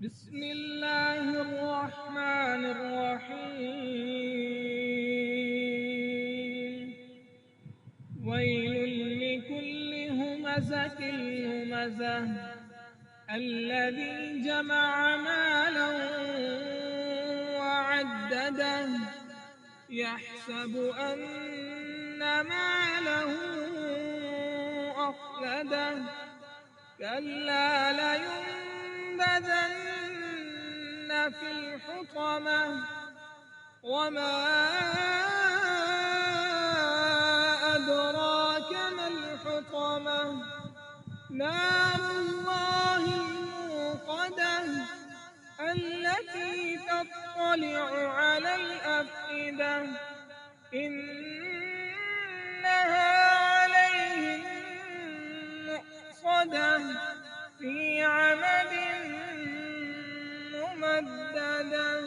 बिस्मिल्लाहिर्रहमानिर्रहीम। वैलुल लिकुल्लि हुमज़तिल लुमज़ह अल्लज़ी जमअ मालन वअद्ददह यहसबु अन्न मालहु अख़लदह कल्ला लयुनबज़न्न फिल हुतमह वमा अदराक मल हुतमह नारुल्लाहिल मूक़दह अल्लती तत्तलिअ अलल अफ़इदह इन्नहा अलैहिम मुअ्सदह फ़ी अमदिन मुमद्ददह।